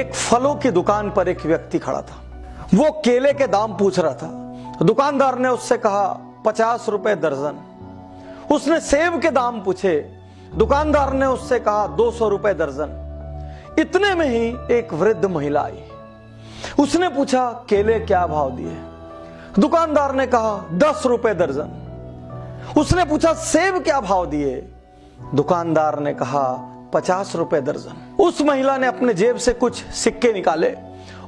एक फलों की दुकान पर एक व्यक्ति खड़ा था। वो केले के दाम पूछ रहा था। दुकानदार ने उससे कहा 50 रुपए दर्जन। उसने सेब के दाम पूछे। दुकानदार ने उससे कहा 200 रुपए दर्जन। इतने में ही एक वृद्ध महिला आई। उसने पूछा केले क्या भाव दिए? दुकानदार ने कहा 10 रुपए दर्जन। उसने पूछा सेब क्या भाव दिए? दुकानदार ने कहा 50 रुपए दर्जन। उस महिला ने अपने जेब से कुछ सिक्के निकाले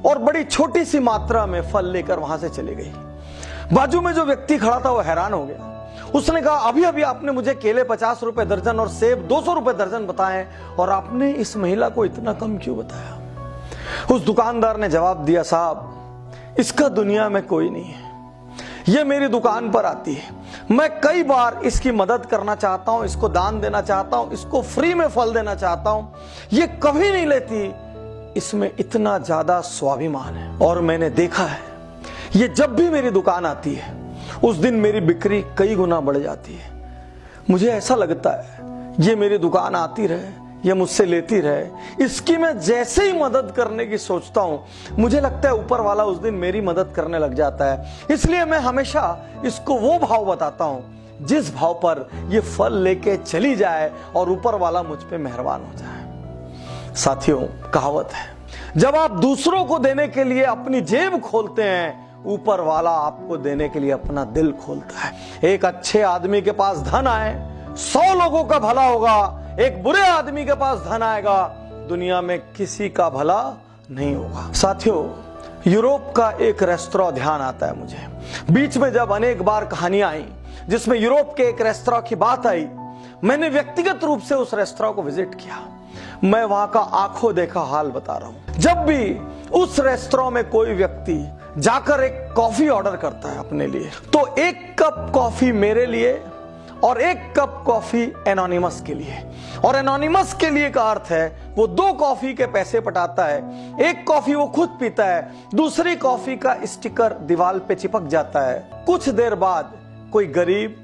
और बड़ी छोटी सी मात्रा में फल लेकर वहां से चली गई। बाजू में जो व्यक्ति खड़ा था वो हैरान हो गया। उसने कहा अभी अभी आपने मुझे केले 50 रुपए दर्जन और सेब 200 रुपए दर्जन बताए और आपने इस महिला को इतना कम क्यों बताया? उस दुकानदार ने जवाब दिया, साहब इसका दुनिया में कोई नहीं है। ये मेरी दुकान पर आती है, मैं कई बार इसकी मदद करना चाहता हूं, इसको दान देना चाहता हूं, इसको फ्री में फल देना चाहता हूं, ये कभी नहीं लेती। इसमें इतना ज्यादा स्वाभिमान है और मैंने देखा है ये जब भी मेरी दुकान आती है उस दिन मेरी बिक्री कई गुना बढ़ जाती है। मुझे ऐसा लगता है ये मेरी दुकान आती रहे, ये मुझसे लेती रहे। इसकी मैं जैसे ही मदद करने की सोचता हूं मुझे लगता है ऊपर वाला उस दिन मेरी मदद करने लग जाता है। इसलिए मैं हमेशा इसको वो भाव बताता हूं जिस भाव पर ये फल लेके चली जाए और ऊपर वाला मुझ पे मेहरबान हो जाए। साथियों, कहावत है, जब आप दूसरों को देने के लिए अपनी जेब खोलते हैं ऊपर वाला आपको देने के लिए अपना दिल खोलता है। एक अच्छे आदमी के पास धन आए 100 लोगों का भला होगा, एक बुरे आदमी के पास धन आएगा दुनिया में किसी का भला नहीं होगा। साथियों, यूरोप का एक रेस्तरां ध्यान आता है मुझे। बीच में जब अनेक बार कहानियां आई जिसमें यूरोप के एक रेस्तरां की बात आई, मैंने व्यक्तिगत रूप से उस रेस्तरां को विजिट किया। मैं वहां का आंखों देखा हाल बता रहा हूं। जब भी उस रेस्तरां में कोई व्यक्ति जाकर एक कॉफी ऑर्डर करता है अपने लिए, तो 1 कप कॉफी मेरे लिए और 1 कप कॉफी एनोनिमस के लिए। और एनोनिमस के लिए का अर्थ है वो 2 कॉफी के पैसे पटाता है। 1 कॉफी वो खुद पीता है, दूसरी कॉफी का स्टिकर दीवार पे चिपक जाता है। कुछ देर बाद कोई गरीब,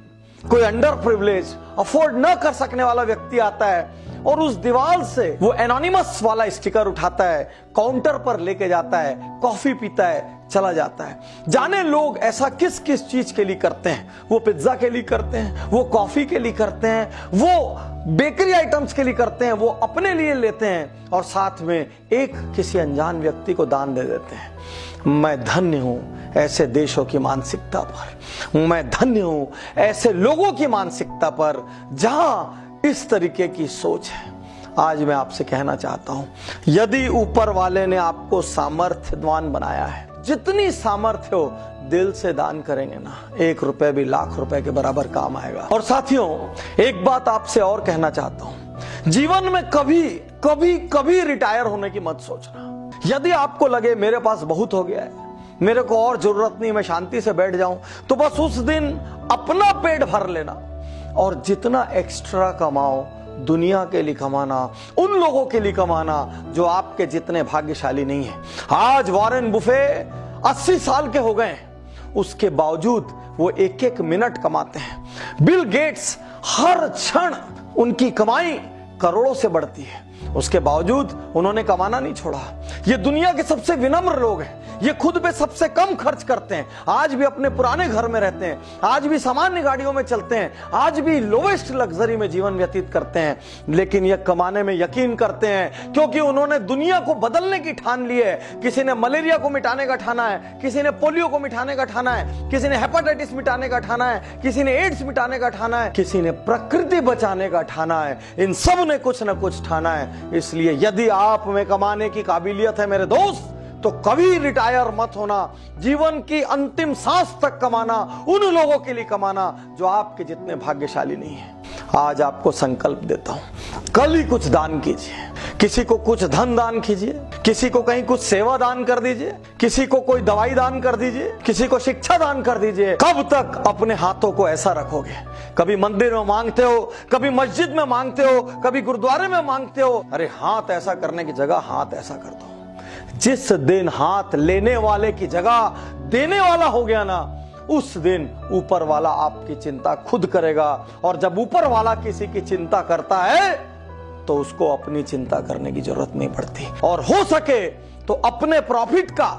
कोई अंडर प्रिविलेज, अफोर्ड न कर सकने वाला व्यक्ति आता है और उस दीवार से वो एनोनिमस वाला स्टिकर उठाता है, काउंटर पर लेके जाता है, कॉफी पीता है, चला जाता है। जाने लोग ऐसा किस किस चीज के लिए करते हैं। वो पिज्जा के लिए करते हैं, वो कॉफी के लिए करते हैं, वो बेकरी आइटम्स के लिए करते हैं, वो अपने लिए लेते हैं और साथ में एक किसी अनजान व्यक्ति को दान दे देते हैं। मैं धन्य हूं ऐसे देशों की मानसिकता पर, मैं धन्य हूं ऐसे लोगों की मानसिकता पर जहां इस तरीके की सोच है। आज मैं आपसे कहना चाहता हूं, यदि ऊपर वाले ने आपको सामर्थ्यवान बनाया है, जितनी सामर्थ्य हो दिल से दान करेंगे ना, 1 रुपए भी लाख रुपए के बराबर काम आएगा। और साथियों, एक बात आपसे और कहना चाहता हूं, जीवन में कभी कभी कभी रिटायर होने की मत सोचना। यदि आपको लगे मेरे पास बहुत हो गया है, मेरे को और जरूरत नहीं, मैं शांति से बैठ जाऊं, तो बस उस दिन अपना पेट भर लेना और जितना एक्स्ट्रा कमाओ दुनिया के लिए कमाना, उन लोगों के लिए कमाना जो आपके जितने भाग्यशाली नहीं है। आज वॉरेन बुफे 80 साल के हो गए, उसके बावजूद वो 1-1 मिनट कमाते हैं। बिल गेट्स हर क्षण उनकी कमाई करोड़ों से बढ़ती है, उसके बावजूद उन्होंने कमाना नहीं छोड़ा। ये दुनिया के सबसे विनम्र लोग हैं, ये खुद पे सबसे कम खर्च करते हैं, आज भी अपने पुराने घर में रहते हैं, आज भी सामान्य गाड़ियों में चलते हैं, आज भी लोवेस्ट लग्जरी में जीवन व्यतीत करते हैं, लेकिन ये कमाने में यकीन करते हैं क्योंकि उन्होंने दुनिया को बदलने की ठान ली है। किसी ने मलेरिया को मिटाने का ठाना है, किसी ने पोलियो को मिटाने का ठाना है, किसी ने हेपेटाइटिस मिटाने का ठाना है, किसी ने एड्स मिटाने का ठाना है, किसी ने प्रकृति बचाने का ठाना है। इन सब ने कुछ न कुछ ठाना है। इसलिए यदि आप में कमाने की काबिलियत है मेरे दोस्त, तो कभी रिटायर मत होना। जीवन की अंतिम सांस तक कमाना, उन लोगों के लिए कमाना जो आपके जितने भाग्यशाली नहीं है। आज आपको संकल्प देता हूं, कल ही कुछ दान कीजिए। किसी को कुछ धन दान कीजिए, किसी को कहीं कुछ सेवा दान कर दीजिए, किसी को कोई दवाई दान कर दीजिए, किसी को शिक्षा दान कर दीजिए। कब तक अपने हाथों को ऐसा रखोगे? कभी मंदिर में मांगते हो, कभी मस्जिद में मांगते हो, कभी गुरुद्वारे में मांगते हो। अरे हाथ ऐसा करने की जगह हाथ ऐसा कर दो। जिस दिन हाथ लेने वाले की जगह देने वाला हो गया ना, उस दिन ऊपर वाला आपकी चिंता खुद करेगा। और जब ऊपर वाला किसी की चिंता करता है तो उसको अपनी चिंता करने की जरूरत नहीं पड़ती। और हो सके तो अपने प्रॉफिट का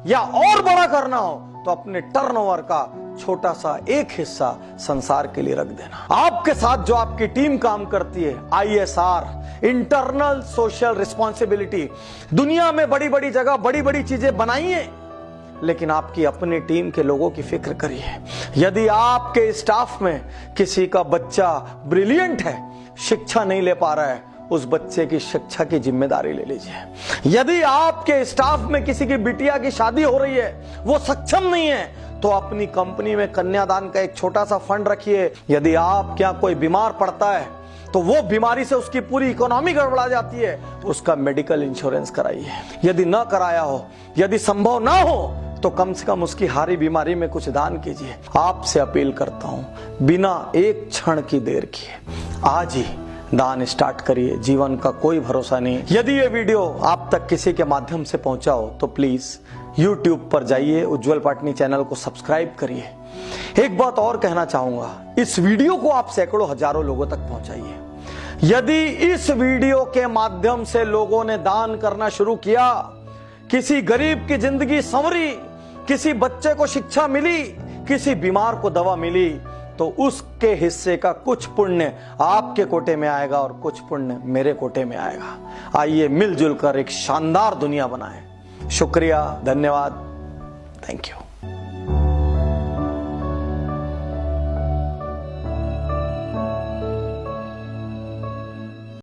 या और बड़ा करना हो तो अपने टर्नओवर का छोटा सा एक हिस्सा संसार के लिए रख देना। आपके साथ जो आपकी टीम काम करती है, ISR, इंटरनल सोशल रिस्पॉन्सिबिलिटी, दुनिया में बड़ी बड़ी जगह बड़ी बड़ी चीजें बनाइए, लेकिन आपकी अपनी टीम के लोगों की फिक्र करिए। यदि आपके स्टाफ में किसी का बच्चा ब्रिलियंट है, शिक्षा नहीं ले पा रहा है, उस बच्चे की शिक्षा की जिम्मेदारी ले लीजिए। यदि आपके स्टाफ में किसी की बिटिया की शादी हो रही है, वो सक्षम नहीं है, तो अपनी कंपनी में कन्यादान का एक छोटा सा फंड रखिए। यदि आप क्या कोई बीमार पड़ता है तो वो बीमारी से उसकी पूरी इकोनॉमी गड़बड़ा जाती है, उसका मेडिकल इंश्योरेंस कराइए। यदि ना कराया हो, यदि संभव ना हो, तो कम से कम उसकी हारी बीमारी में कुछ दान कीजिए। आपसे अपील करता हूं, बिना एक क्षण की देर किए आज ही दान स्टार्ट करिए। जीवन का कोई भरोसा नहीं। यदि ये वीडियो आप तक किसी के माध्यम से पहुंचा हो तो प्लीज YouTube पर जाइए, उज्जवल पाटनी चैनल को सब्सक्राइब करिए। एक बात और कहना चाहूंगा, इस वीडियो को आप सैकड़ों हजारों लोगों तक पहुंचाइए। यदि इस वीडियो के माध्यम से लोगों ने दान करना शुरू किया, किसी गरीब की जिंदगी संवरी, किसी बच्चे को शिक्षा मिली, किसी बीमार को दवा मिली, तो उसके हिस्से का कुछ पुण्य आपके कोटे में आएगा और कुछ पुण्य मेरे कोटे में आएगा। आइए मिलजुल कर एक शानदार दुनिया बनाएं। शुक्रिया, धन्यवाद, थैंक यू।